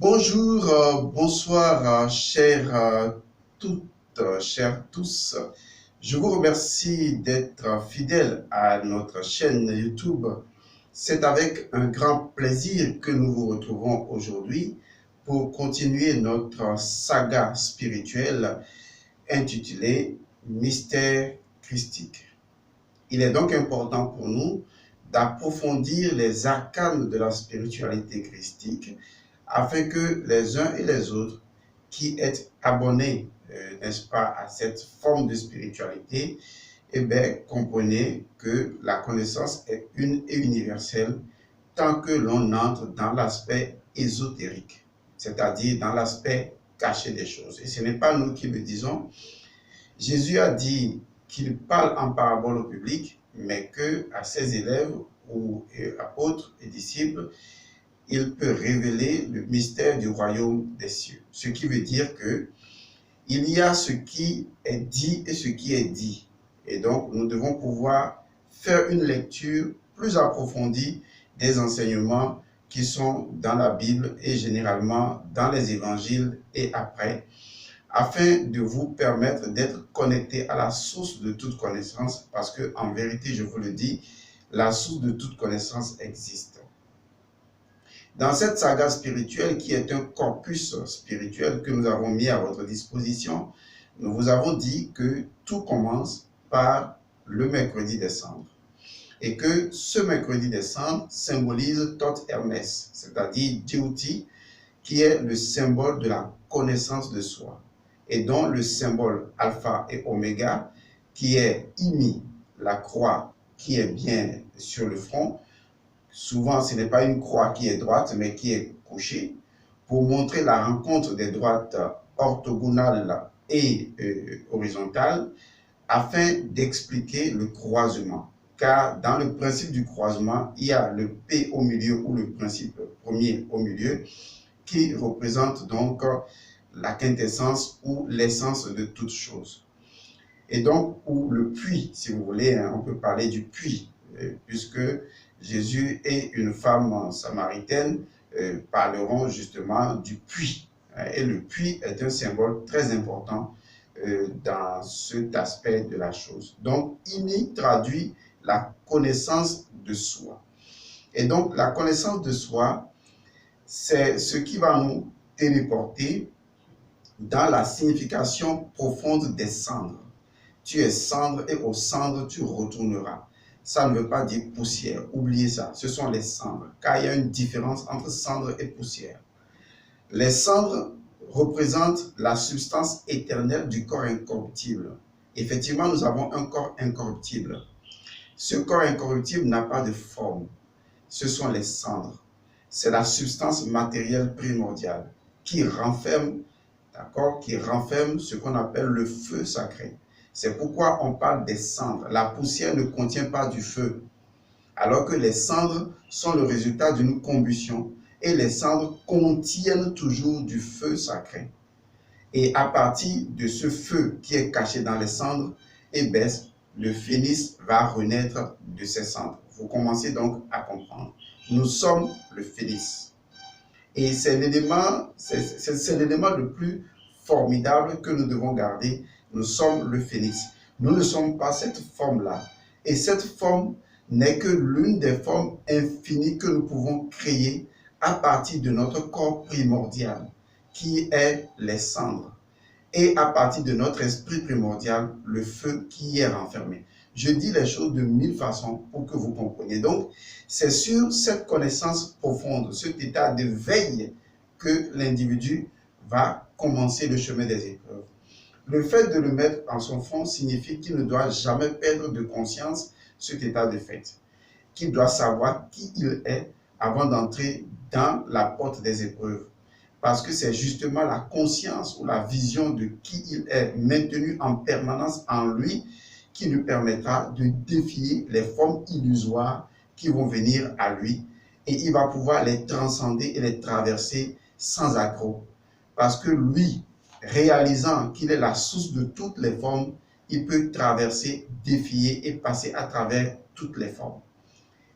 Bonjour, bonsoir, chers toutes, chers tous. Je vous remercie d'être fidèles à notre chaîne YouTube. C'est avec un grand plaisir que nous vous retrouvons aujourd'hui pour continuer notre saga spirituelle intitulée Mystère christique. Il est donc important pour nous d'approfondir les arcanes de la spiritualité christique afin que les uns et les autres qui êtes abonnés, n'est-ce pas, à cette forme de spiritualité, eh bien, comprenez que la connaissance est une et universelle tant que l'on entre dans l'aspect ésotérique, c'est-à-dire dans l'aspect caché des choses. Et ce n'est pas nous qui le disons. Jésus a dit qu'il parle en parabole au public, mais qu'à ses élèves ou apôtres et disciples, il peut révéler le mystère du royaume des cieux. Ce qui veut dire que il y a ce qui est dit et ce qui est dit. Et donc, nous devons pouvoir faire une lecture plus approfondie des enseignements qui sont dans la Bible et généralement dans les évangiles et après, afin de vous permettre d'être connecté à la source de toute connaissance, parce que en vérité, je vous le dis, la source de toute connaissance existe. Dans cette saga spirituelle qui est un corpus spirituel que nous avons mis à votre disposition, nous vous avons dit que tout commence par le mercredi des cendres et que ce mercredi des cendres symbolise Thoth Hermès, c'est-à-dire Djéouti, qui est le symbole de la connaissance de soi et dont le symbole alpha et oméga qui est Imi, la croix qui est bien sur le front. Souvent, ce n'est pas une croix qui est droite, mais qui est couchée, pour montrer la rencontre des droites orthogonales et horizontales, afin d'expliquer le croisement. Car dans le principe du croisement, il y a le P au milieu, ou le principe premier au milieu, qui représente donc la quintessence ou l'essence de toute chose. Et donc, ou le puits, si vous voulez, on peut parler du puits, puisque Jésus et une femme samaritaine parleront justement du puits. Et le puits est un symbole très important dans cet aspect de la chose. Donc, Imi traduit la connaissance de soi. Et donc, la connaissance de soi, c'est ce qui va nous téléporter dans la signification profonde des cendres. Tu es cendre et aux cendres tu retourneras. Ça ne veut pas dire poussière, oubliez ça, ce sont les cendres, car il y a une différence entre cendre et poussière. Les cendres représentent la substance éternelle du corps incorruptible. Effectivement, nous avons un corps incorruptible. Ce corps incorruptible n'a pas de forme. Ce sont les cendres. C'est la substance matérielle primordiale qui renferme, qui renferme ce qu'on appelle le feu sacré. C'est pourquoi on parle des cendres. La poussière ne contient pas du feu, alors que les cendres sont le résultat d'une combustion et les cendres contiennent toujours du feu sacré. Et à partir de ce feu qui est caché dans les cendres, eh bien, le phénix va renaître de ses cendres. Vous commencez donc à comprendre. Nous sommes le phénix. Et c'est l'élément le plus formidable que nous devons garder. Nous sommes le phénix. Nous ne sommes pas cette forme-là. Et cette forme n'est que l'une des formes infinies que nous pouvons créer à partir de notre corps primordial, qui est les cendres, et à partir de notre esprit primordial, le feu qui y est renfermé. Je dis les choses de mille façons pour que vous compreniez. Donc, c'est sur cette connaissance profonde, cet état de veille, que l'individu va commencer le chemin des épreuves. Le fait de le mettre en son fond signifie qu'il ne doit jamais perdre de conscience cet état de fait, qu'il doit savoir qui il est avant d'entrer dans la porte des épreuves. Parce que c'est justement la conscience ou la vision de qui il est maintenue en permanence en lui qui lui permettra de défier les formes illusoires qui vont venir à lui et il va pouvoir les transcender et les traverser sans accroc. Parce que lui, réalisant qu'il est la source de toutes les formes, il peut traverser, défier et passer à travers toutes les formes,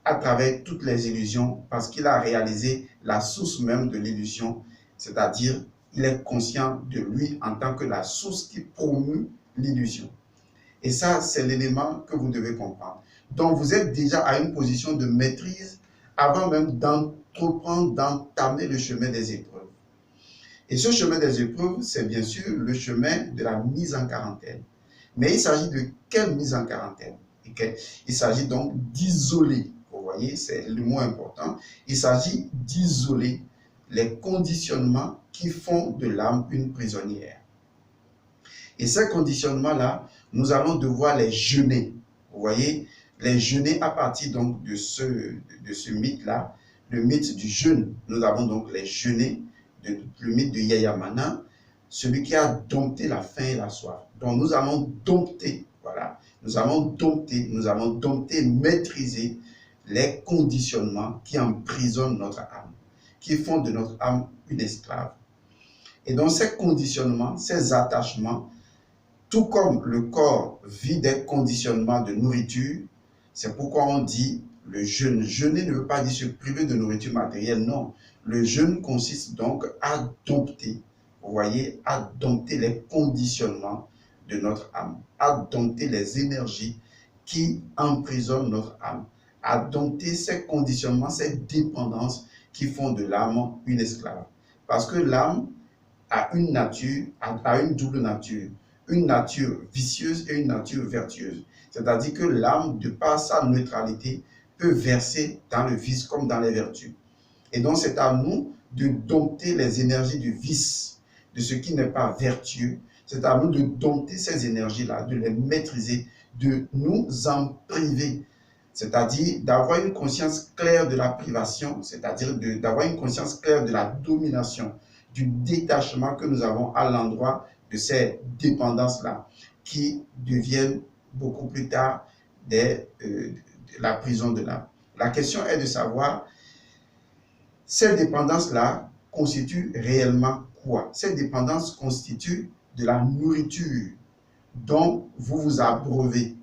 à travers toutes les illusions, parce qu'il a réalisé la source même de l'illusion c'est-à-dire il est conscient de lui en tant que la source qui promue l'illusion. Et ça, c'est l'élément que vous devez comprendre. Donc, vous êtes déjà à une position de maîtrise avant même d'entreprendre, d'entamer le chemin des épreuves. Et ce chemin des épreuves, c'est bien sûr le chemin de la mise en quarantaine. Mais il s'agit de quelle mise en quarantaine? Il s'agit donc d'isoler, vous voyez, c'est le mot important, il s'agit d'isoler les conditionnements qui font de l'âme une prisonnière. Et ces conditionnements-là, nous allons devoir les jeûner. Vous voyez, les jeûner à partir donc de ce mythe-là, le mythe du jeûne. Nous avons donc les jeûner, le mythe de Yayamana, celui qui a dompté la faim et la soif. Donc nous allons dompter, voilà, nous allons dompter, maîtriser les conditionnements qui emprisonnent notre âme, qui font de notre âme une esclave. Et donc ces conditionnements, ces attachements, tout comme le corps vit des conditionnements de nourriture, c'est pourquoi on dit le jeûne. Jeûner ne veut pas dire se priver de nourriture matérielle, non. Le jeûne consiste donc à dompter, vous voyez, à dompter les conditionnements de notre âme, à dompter les énergies qui emprisonnent notre âme, à dompter ces conditionnements, ces dépendances qui font de l'âme une esclave. Parce que l'âme a une nature, a une double nature. Une nature vicieuse et une nature vertueuse. C'est-à-dire que l'âme, de par sa neutralité, peut verser dans le vice comme dans les vertus. Et donc, c'est à nous de dompter les énergies du vice, de ce qui n'est pas vertueux. C'est à nous de dompter ces énergies-là, de les maîtriser, de nous en priver. C'est-à-dire d'avoir une conscience claire de la privation, c'est-à-dire d'avoir une conscience claire de la domination, du détachement que nous avons à l'endroit de ces dépendances-là, qui deviennent beaucoup plus tard la prison de l'âme. La question est de savoir, ces dépendances-là constituent réellement quoi? Ces dépendances constituent de la nourriture dont vous vous abreuvez.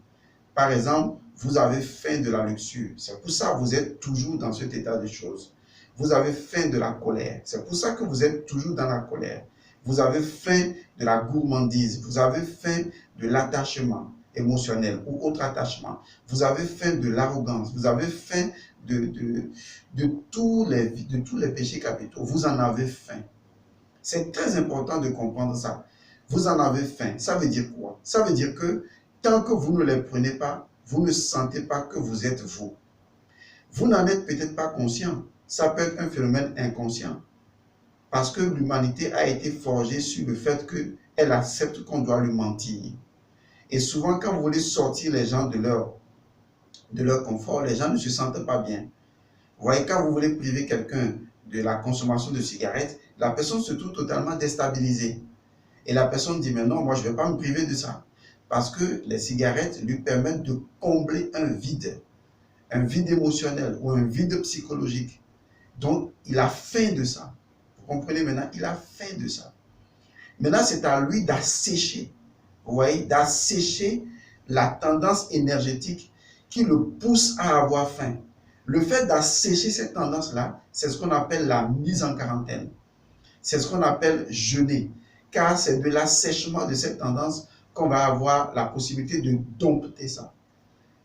Par exemple, vous avez faim de la luxure. C'est pour ça que vous êtes toujours dans cet état de choses. Vous avez faim de la colère. C'est pour ça que vous êtes toujours dans la colère. Vous avez faim de la gourmandise. Vous avez faim de l'attachement émotionnel ou autre attachement. Vous avez faim de l'arrogance. Vous avez faim de tous les péchés capitaux. Vous en avez faim. C'est très important de comprendre ça. Vous en avez faim. Ça veut dire quoi? Ça veut dire que tant que vous ne les prenez pas, vous ne sentez pas que vous êtes vous. Vous n'en êtes peut-être pas conscient. Ça peut être un phénomène inconscient. Parce que l'humanité a été forgée sur le fait qu'elle accepte qu'on doit lui mentir. Et souvent, quand vous voulez sortir les gens de leur confort, les gens ne se sentent pas bien. Vous voyez, quand vous voulez priver quelqu'un de la consommation de cigarettes, la personne se trouve totalement déstabilisée. Et la personne dit, mais non, moi je ne vais pas me priver de ça. Parce que les cigarettes lui permettent de combler un vide émotionnel ou un vide psychologique. Donc, il a faim de ça. Vous comprenez maintenant? Il a faim de ça. Maintenant, c'est à lui d'assécher. Vous voyez, d'assécher la tendance énergétique qui le pousse à avoir faim. Le fait d'assécher cette tendance-là, c'est ce qu'on appelle la mise en quarantaine. C'est ce qu'on appelle jeûner. Car c'est de l'assèchement de cette tendance qu'on va avoir la possibilité de dompter ça.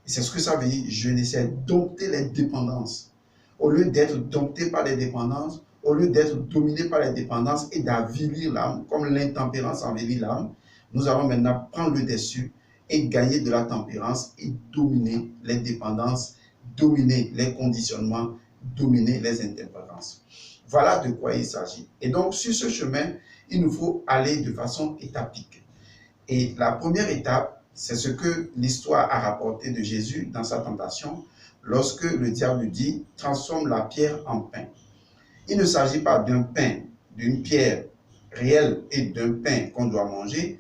Et c'est ce que ça veut dire jeûner, c'est dompter les dépendances. Au lieu d'être dompté par les dépendances, au lieu d'être dominé par les dépendances et d'avilir l'âme, comme l'intempérance envahit l'âme, nous allons maintenant prendre le dessus et gagner de la tempérance et dominer les dépendances, dominer les conditionnements, dominer les intempérances. Voilà de quoi il s'agit. Et donc, sur ce chemin, il nous faut aller de façon étapique. Et la première étape, c'est ce que l'histoire a rapporté de Jésus dans sa tentation, lorsque le diable dit « transforme la pierre en pain ». Il ne s'agit pas d'un pain, d'une pierre réelle et d'un pain qu'on doit manger.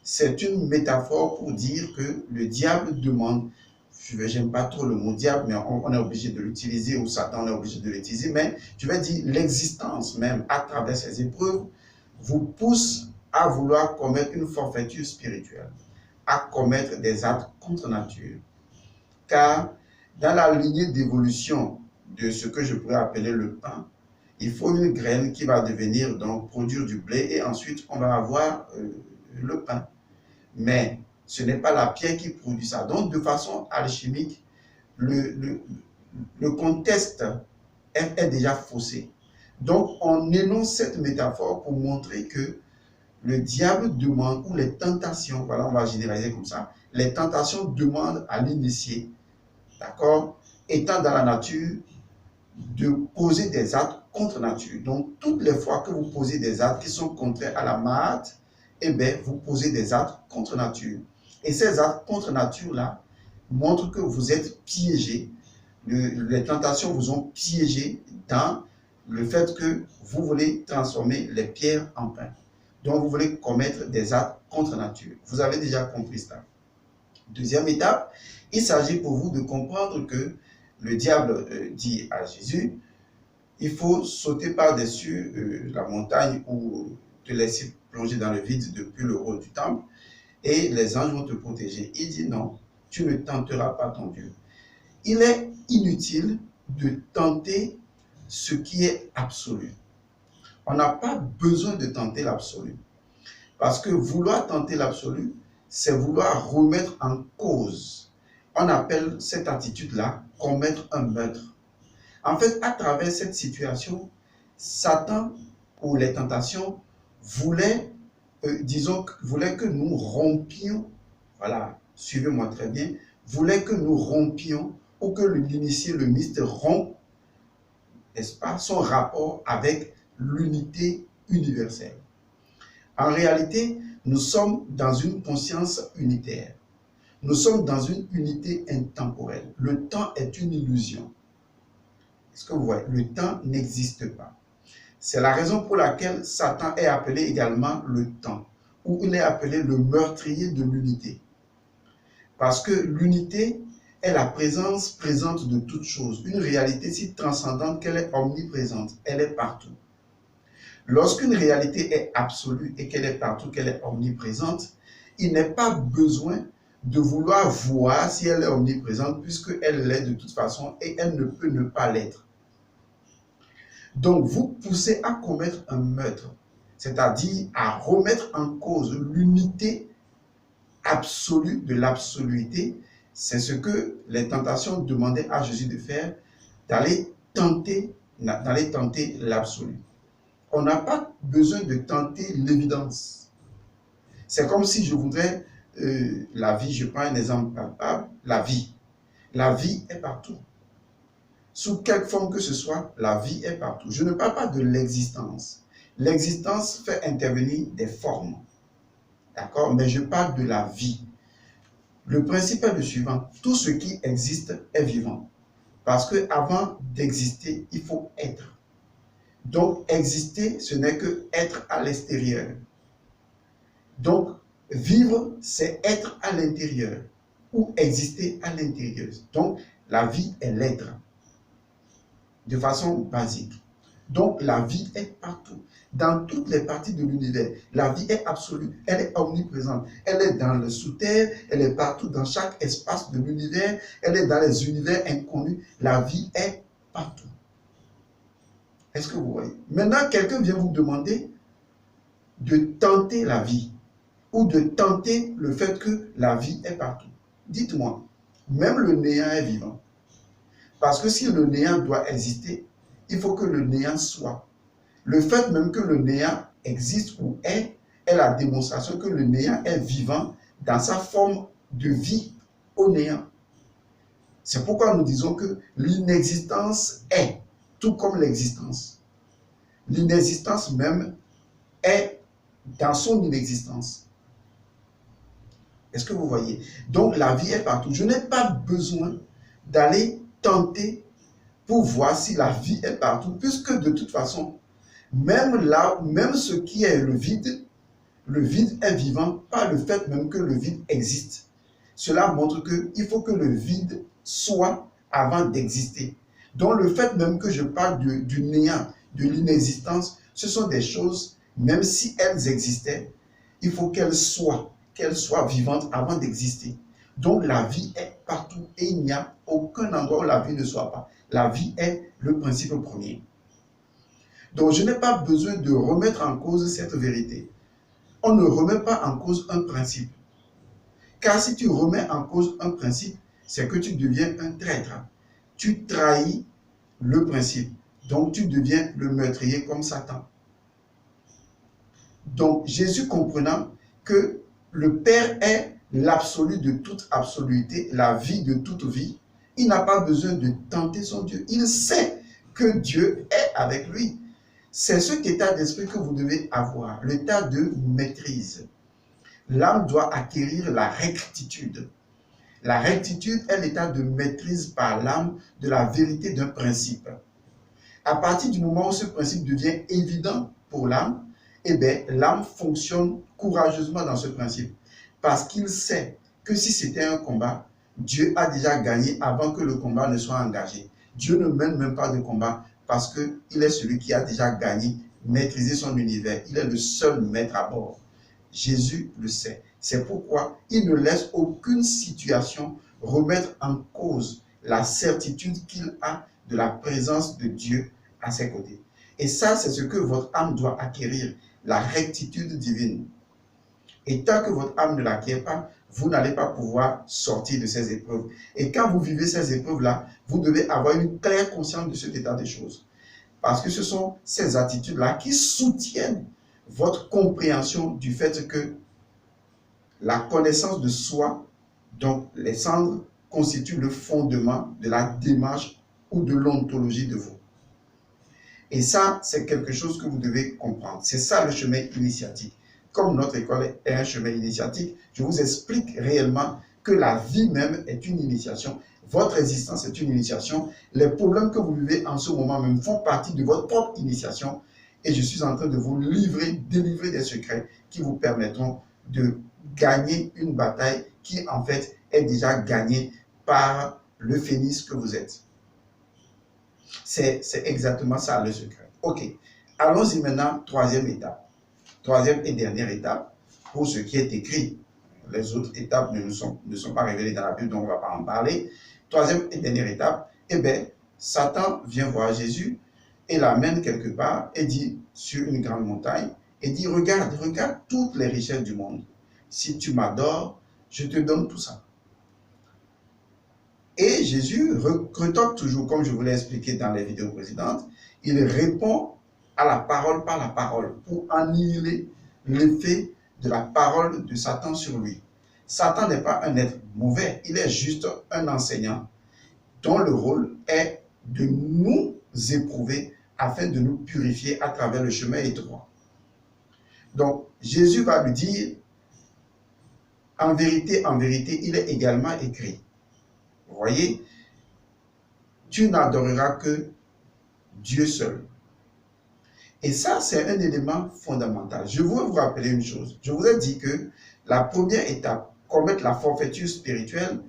C'est une métaphore pour dire que le diable demande, je n'aime pas trop le mot diable, mais on est obligé de l'utiliser, ou Satan, on est obligé de l'utiliser, mais je vais dire l'existence même à travers ces épreuves vous pousse à vouloir commettre une forfaiture spirituelle, à commettre des actes contre nature. Car dans la lignée d'évolution de ce que je pourrais appeler le pain, Il faut une graine qui va devenir, donc, produire du blé et ensuite on va avoir le pain. Mais ce n'est pas la pierre qui produit ça. Donc, de façon alchimique, le, le, le contexte est déjà faussé. Donc, on énonce cette métaphore pour montrer que le diable demande, ou les tentations, voilà, on va généraliser comme ça, les tentations demandent à l'initié, d'accord, étant dans la nature, de poser des actes contre nature. Donc, toutes les fois que vous posez des actes qui sont contraires à la marde, eh bien, vous posez des actes contre nature. Et ces actes contre nature-là montrent que vous êtes piégé. Les tentations vous ont piégé dans le fait que vous voulez transformer les pierres en pain. Donc, vous voulez commettre des actes contre nature. Vous avez déjà compris ça. Deuxième étape, il s'agit pour vous de comprendre que le diable dit à Jésus, il faut sauter par-dessus la montagne ou te laisser plonger dans le vide depuis le haut du temple et les anges vont te protéger. Il dit non, tu ne tenteras pas ton Dieu. Il est inutile de tenter ce qui est absolu. On n'a pas besoin de tenter l'absolu. Parce que vouloir tenter l'absolu, c'est vouloir remettre en cause. On appelle cette attitude-là commettre un meurtre. En fait, à travers cette situation, Satan ou les tentations voulaient, voulaient que nous rompions, voilà, suivez-moi très bien, voulaient que nous rompions ou que l'initié, le myste rompe, n'est-ce pas, son rapport avec l'unité universelle. En réalité, nous sommes dans une conscience unitaire. Nous sommes dans une unité intemporelle. Le temps est une illusion. Est-ce que vous voyez? Le temps n'existe pas. C'est la raison pour laquelle Satan est appelé également le temps, ou il est appelé le meurtrier de l'unité. Parce que l'unité est la présence présente de toute chose, une réalité si transcendante qu'elle est omniprésente, elle est partout. Lorsqu'une réalité est absolue et qu'elle est partout, qu'elle est omniprésente, il n'est pas besoin de vouloir voir si elle est omniprésente puisqu'elle l'est de toute façon et elle ne peut ne pas l'être. Donc, vous poussez à commettre un meurtre, c'est-à-dire à remettre en cause l'unité absolue de l'absoluité. C'est ce que les tentations demandaient à Jésus de faire, d'aller tenter l'absolu. On n'a pas besoin de tenter l'évidence. C'est comme si je voudrais la vie, je prends un exemple palpable, la vie. La vie est partout. Sous quelque forme que ce soit, la vie est partout. Je ne parle pas de l'existence. L'existence fait intervenir des formes. D'accord? Mais je parle de la vie. Le principe est le suivant. Tout ce qui existe est vivant. Parce qu'avant d'exister, il faut être. Donc, exister, ce n'est que être à l'extérieur. Donc, vivre, c'est être à l'intérieur ou exister à l'intérieur. Donc, la vie est l'être de façon basique. Donc, la vie est partout, dans toutes les parties de l'univers. La vie est absolue, elle est omniprésente. Elle est dans le sous-terre, elle est partout, dans chaque espace de l'univers. Elle est dans les univers inconnus. La vie est partout. Est-ce que vous voyez? Maintenant, quelqu'un vient vous demander de tenter la vie ou de tenter le fait que la vie est partout. Dites-moi, même le néant est vivant. Parce que si le néant doit exister, il faut que le néant soit. Le fait même que le néant existe ou est la démonstration que le néant est vivant dans sa forme de vie au néant. C'est pourquoi nous disons que l'inexistence est, tout comme l'existence. L'inexistence même est dans son inexistence. Est-ce que vous voyez? Donc la vie est partout. Je n'ai pas besoin d'aller tenter pour voir si la vie est partout, puisque de toute façon, même là, même ce qui est le vide est vivant par le fait même que le vide existe. Cela montre qu'il faut que le vide soit avant d'exister. Donc le fait même que je parle du néant, de l'inexistence, ce sont des choses, même si elles existaient, il faut qu'elles soient vivantes avant d'exister. Donc la vie est partout et il n'y a aucun endroit où la vie ne soit pas. La vie est le principe premier. Donc, je n'ai pas besoin de remettre en cause cette vérité. On ne remet pas en cause un principe. Car si tu remets en cause un principe, c'est que tu deviens un traître. Tu trahis le principe. Donc, tu deviens le meurtrier comme Satan. Donc, Jésus comprenant que le Père est l'absolu de toute absoluité, la vie de toute vie, il n'a pas besoin de tenter son Dieu. Il sait que Dieu est avec lui. C'est cet état d'esprit que vous devez avoir, l'état de maîtrise. L'âme doit acquérir la rectitude. La rectitude est l'état de maîtrise par l'âme de la vérité d'un principe. À partir du moment où ce principe devient évident pour l'âme, eh bien, l'âme fonctionne courageusement dans ce principe. Parce qu'il sait que si c'était un combat, Dieu a déjà gagné avant que le combat ne soit engagé. Dieu ne mène même pas de combat parce qu'il est celui qui a déjà gagné, maîtrisé son univers. Il est le seul maître à bord. Jésus le sait. C'est pourquoi il ne laisse aucune situation remettre en cause la certitude qu'il a de la présence de Dieu à ses côtés. Et ça, c'est ce que votre âme doit acquérir, la rectitude divine. Et tant que votre âme ne l'acquiert pas, vous n'allez pas pouvoir sortir de ces épreuves. Et quand vous vivez ces épreuves-là, vous devez avoir une claire conscience de cet état des choses. Parce que ce sont ces attitudes-là qui soutiennent votre compréhension du fait que la connaissance de soi, donc les cendres, constituent le fondement de la démarche ou de l'ontologie de vous. Et ça, c'est quelque chose que vous devez comprendre. C'est ça le chemin initiatique. Comme notre école est un chemin initiatique, je vous explique réellement que la vie même est une initiation. Votre existence est une initiation. Les problèmes que vous vivez en ce moment même font partie de votre propre initiation. Et je suis en train de vous délivrer des secrets qui vous permettront de gagner une bataille qui, en fait, est déjà gagnée par le phénix que vous êtes. C'est exactement ça le secret. Ok, allons-y maintenant, troisième étape. Troisième et dernière étape, pour ce qui est écrit. Les autres étapes ne sont pas révélées dans la Bible, donc on ne va pas en parler. Troisième et dernière étape, eh bien, Satan vient voir Jésus et l'amène quelque part et dit, sur une grande montagne, et dit, regarde toutes les richesses du monde. Si tu m'adores, je te donne tout ça. Et Jésus retombe toujours, comme je vous l'ai expliqué dans les vidéos précédentes, il répond à la parole par la parole pour annihiler l'effet de la parole de Satan sur lui. Satan n'est pas un être mauvais, il est juste un enseignant dont le rôle est de nous éprouver afin de nous purifier à travers le chemin étroit. Donc, Jésus va lui dire, en vérité, il est également écrit. Vous voyez, tu n'adoreras que Dieu seul. Et ça, c'est un élément fondamental. Je veux vous rappeler une chose. Je vous ai dit que la première étape, commettre la forfaiture spirituelle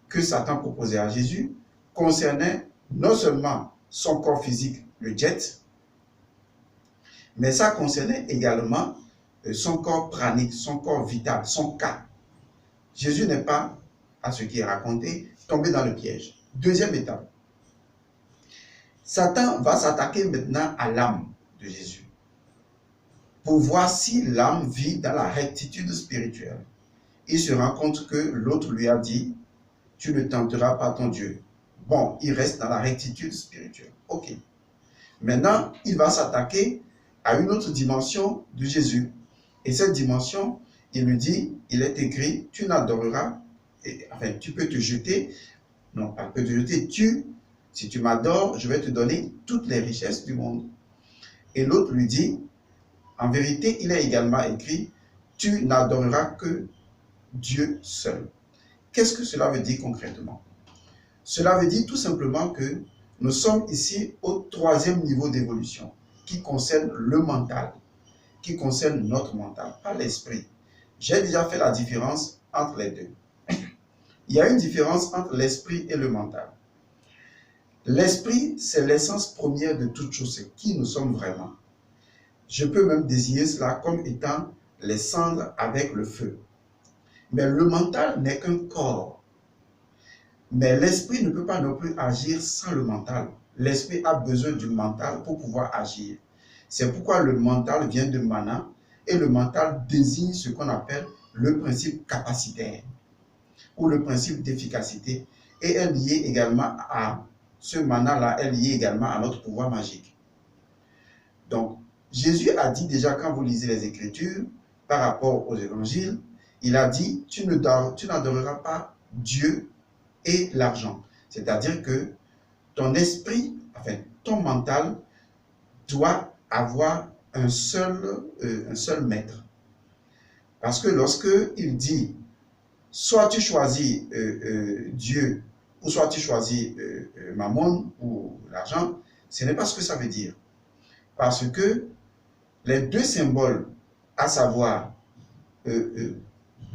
que Satan proposait à Jésus, concernait non seulement son corps physique, le jet, mais ça concernait également son corps pranique, son corps vital, son cas. Jésus n'est pas, à ce qui est raconté, tombé dans le piège. Deuxième étape. Satan va s'attaquer maintenant à l'âme de Jésus pour voir si l'âme vit dans la rectitude spirituelle. Il se rend compte que l'autre lui a dit, tu ne tenteras pas ton Dieu. Bon, il reste dans la rectitude spirituelle. Ok. Maintenant, il va s'attaquer à une autre dimension de Jésus. Et cette dimension, il lui dit, il est écrit, tu n'adoreras, enfin, tu peux te jeter, non, pas peut te jeter, si tu m'adores, je vais te donner toutes les richesses du monde. Et l'autre lui dit, en vérité, il est également écrit, tu n'adoreras que Dieu seul. Qu'est-ce que cela veut dire concrètement? Cela veut dire tout simplement que nous sommes ici au troisième niveau d'évolution, qui concerne le mental, qui concerne notre mental, pas l'esprit. J'ai déjà fait la différence entre les deux. Il y a une différence entre l'esprit et le mental. L'esprit, c'est l'essence première de toute chose, c'est qui nous sommes vraiment. Je peux même désigner cela comme étant les cendres avec le feu. Mais le mental n'est qu'un corps. Mais l'esprit ne peut pas non plus agir sans le mental. L'esprit a besoin du mental pour pouvoir agir. C'est pourquoi le mental vient de mana et le mental désigne ce qu'on appelle le principe capacitaire ou le principe d'efficacité et est lié également à ce mana-là, est lié également à notre pouvoir magique. Donc, Jésus a dit déjà quand vous lisez les Écritures par rapport aux évangiles, il a dit, tu n'adoreras pas Dieu et l'argent. C'est-à-dire que ton esprit, enfin ton mental, doit avoir un seul maître. Parce que lorsque il dit, soit tu choisis Dieu, ou soit tu choisis Mammon ou l'argent, ce n'est pas ce que ça veut dire. Parce que les deux symboles, à savoir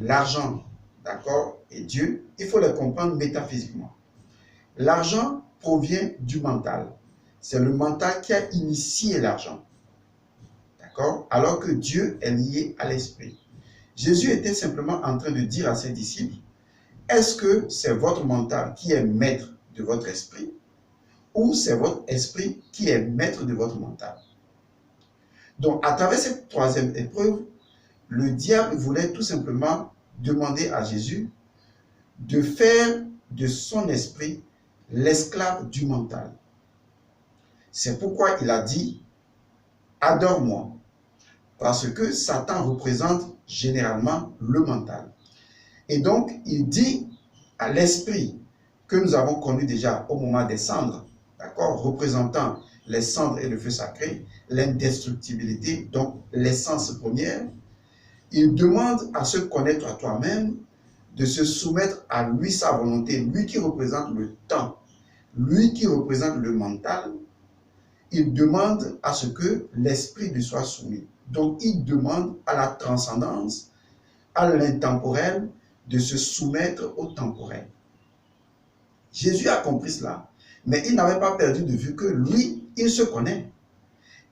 l'argent, d'accord, et Dieu, il faut les comprendre métaphysiquement. L'argent provient du mental. C'est le mental qui a initié l'argent. D'accord? Alors que Dieu est lié à l'esprit. Jésus était simplement en train de dire à ses disciples, est-ce que c'est votre mental qui est maître de votre esprit ou c'est votre esprit qui est maître de votre mental? Donc, à travers cette troisième épreuve, le diable voulait tout simplement demander à Jésus de faire de son esprit l'esclave du mental. C'est pourquoi il a dit, adore-moi, parce que Satan représente généralement le mental. Et donc, il dit à l'esprit que nous avons connu déjà au moment des cendres, d'accord, représentant les cendres et le feu sacré, l'indestructibilité, donc l'essence première, il demande à se connaître à toi-même, de se soumettre à lui sa volonté, lui qui représente le temps, lui qui représente le mental. Il demande à ce que l'esprit lui soit soumis. Donc, il demande à la transcendance, à l'intemporel, de se soumettre au temporel. Jésus a compris cela, mais il n'avait pas perdu de vue que lui, il se connaît.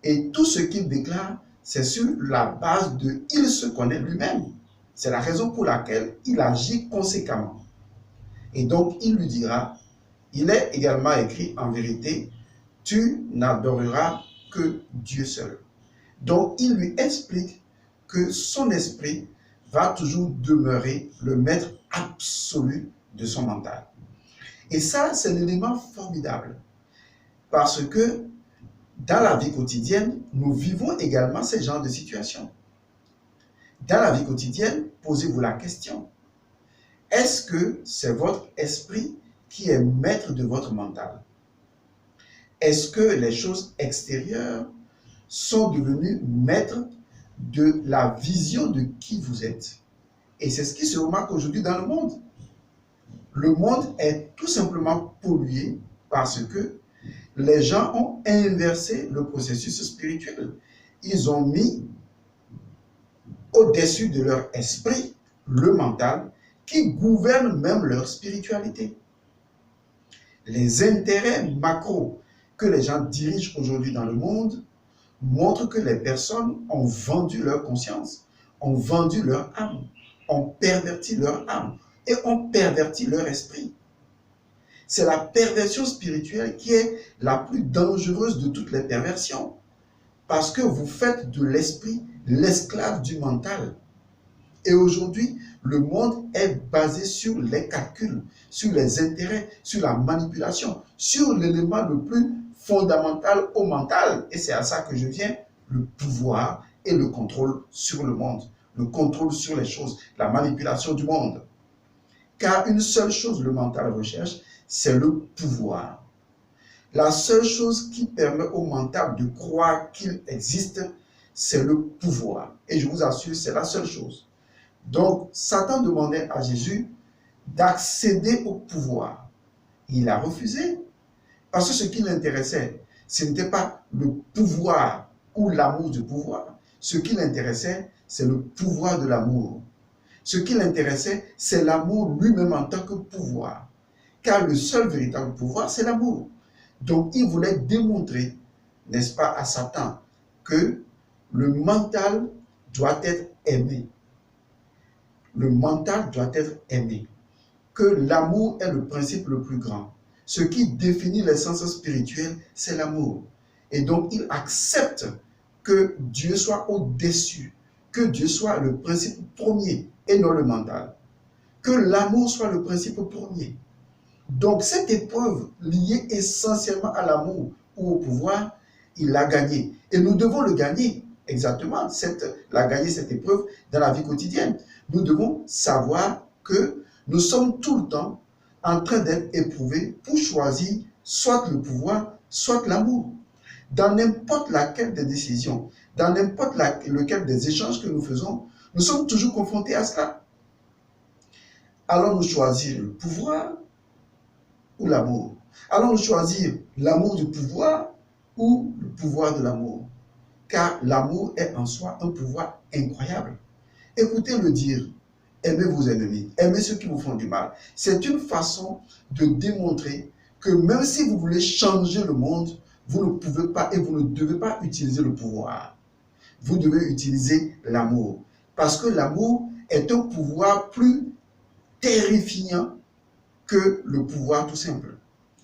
Et tout ce qu'il déclare, c'est sur la base de « il se connaît lui-même ». C'est la raison pour laquelle il agit conséquemment. Et donc, il lui dira, il est également écrit en vérité, tu n'adoreras que Dieu seul. Donc, il lui explique que son esprit va toujours demeurer le maître absolu de son mental. Et ça, c'est l'élément formidable. Parce que dans la vie quotidienne, nous vivons également ces genres de situations. Dans la vie quotidienne, posez-vous la question. Est-ce que c'est votre esprit qui est maître de votre mental? Est-ce que les choses extérieures sont devenues maîtres de la vision de qui vous êtes? Et c'est ce qui se remarque aujourd'hui dans le monde. Le monde est tout simplement pollué parce que les gens ont inversé le processus spirituel. Ils ont mis au-dessus de leur esprit le mental qui gouverne même leur spiritualité. Les intérêts macro que les gens dirigent aujourd'hui dans le monde montrent que les personnes ont vendu leur conscience, ont vendu leur âme, ont perverti leur âme et ont perverti leur esprit. C'est la perversion spirituelle qui est la plus dangereuse de toutes les perversions. Parce que vous faites de l'esprit l'esclave du mental. Et aujourd'hui, le monde est basé sur les calculs, sur les intérêts, sur la manipulation, sur l'élément le plus fondamental au mental. Et c'est à ça que je viens, le pouvoir et le contrôle sur le monde, le contrôle sur les choses, la manipulation du monde. Car une seule chose le mental recherche, c'est le pouvoir. La seule chose qui permet au mental de croire qu'il existe, c'est le pouvoir. Et je vous assure, c'est la seule chose. Donc, Satan demandait à Jésus d'accéder au pouvoir. Il a refusé. Parce que ce qui l'intéressait, ce n'était pas le pouvoir ou l'amour du pouvoir. Ce qui l'intéressait, c'est le pouvoir de l'amour. Ce qui l'intéressait, c'est l'amour lui-même en tant que pouvoir. Car le seul véritable pouvoir, c'est l'amour. Donc, il voulait démontrer, n'est-ce pas, à Satan, que le mental doit être aimé. Le mental doit être aimé. Que l'amour est le principe le plus grand. Ce qui définit l'essence spirituelle, c'est l'amour. Et donc, il accepte que Dieu soit au-dessus, que Dieu soit le principe premier et non le mental, que l'amour soit le principe premier. Donc cette épreuve liée essentiellement à l'amour ou au pouvoir, il l'a gagné. Et nous devons le gagner, exactement, la gagner cette épreuve dans la vie quotidienne. Nous devons savoir que nous sommes tout le temps en train d'être éprouvés pour choisir soit le pouvoir, soit l'amour. Dans n'importe laquelle des décisions, dans n'importe lequel des échanges que nous faisons, nous sommes toujours confrontés à cela. Allons-nous choisir le pouvoir ou l'amour? Allons-nous choisir l'amour du pouvoir ou le pouvoir de l'amour? Car l'amour est en soi un pouvoir incroyable. Écoutez-le dire, aimez vos ennemis, aimez ceux qui vous font du mal. C'est une façon de démontrer que même si vous voulez changer le monde, vous ne pouvez pas et vous ne devez pas utiliser le pouvoir. Vous devez utiliser l'amour. Parce que l'amour est un pouvoir plus terrifiant que le pouvoir tout simple.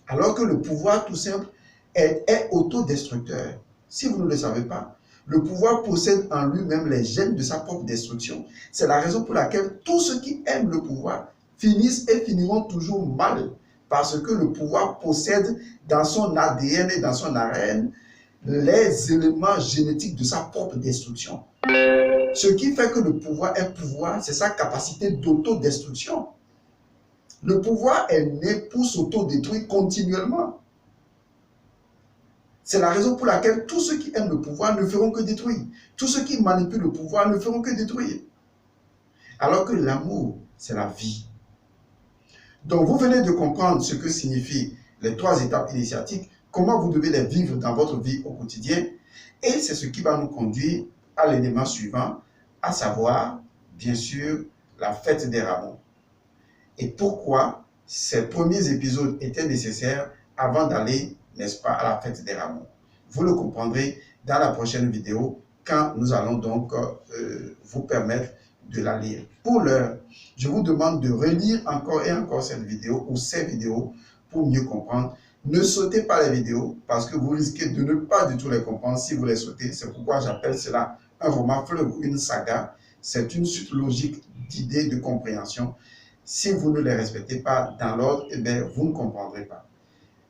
Alors que le pouvoir tout simple est autodestructeur. Si vous ne le savez pas, le pouvoir possède en lui-même les gènes de sa propre destruction. C'est la raison pour laquelle tous ceux qui aiment le pouvoir finissent et finiront toujours mal. Parce que le pouvoir possède dans son ADN et dans son ARN les éléments génétiques de sa propre destruction. Ce qui fait que le pouvoir est pouvoir, c'est sa capacité d'autodestruction. Le pouvoir est né pour s'autodétruire continuellement. C'est la raison pour laquelle tous ceux qui aiment le pouvoir ne feront que détruire. Tous ceux qui manipulent le pouvoir ne feront que détruire. Alors que l'amour, c'est la vie. Donc vous venez de comprendre ce que signifient les 3 étapes initiatiques, comment vous devez les vivre dans votre vie au quotidien. Et c'est ce qui va nous conduire à l'élément suivant, à savoir, bien sûr, la fête des rameaux. Et pourquoi ces premiers épisodes étaient nécessaires avant d'aller, n'est-ce pas, à la fête des rameaux. Vous le comprendrez dans la prochaine vidéo quand nous allons donc vous permettre de la lire. Pour l'heure, je vous demande de relire encore et encore cette vidéo ou ces vidéos pour mieux comprendre. Ne sautez pas les vidéos parce que vous risquez de ne pas du tout les comprendre si vous les sautez. C'est pourquoi j'appelle cela un roman fleuve ou une saga. C'est une suite logique d'idées de compréhension. Si vous ne les respectez pas dans l'ordre, eh bien, vous ne comprendrez pas.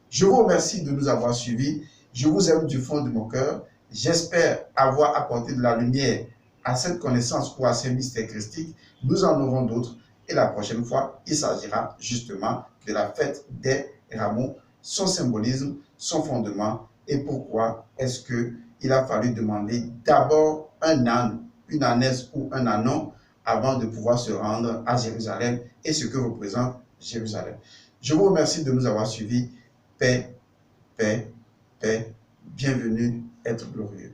Je vous remercie de nous avoir suivis. Je vous aime du fond de mon cœur. J'espère avoir apporté de la lumière à cette connaissance ou à ces mystères christiques. Nous en aurons d'autres. Et la prochaine fois, il s'agira justement de la fête des rameaux, son symbolisme, son fondement et pourquoi est-ce qu'il a fallu demander d'abord un âne, une ânesse ou un ânon avant de pouvoir se rendre à Jérusalem et ce que représente Jérusalem. Je vous remercie de nous avoir suivis. Paix, paix, paix. Bienvenue, être glorieux.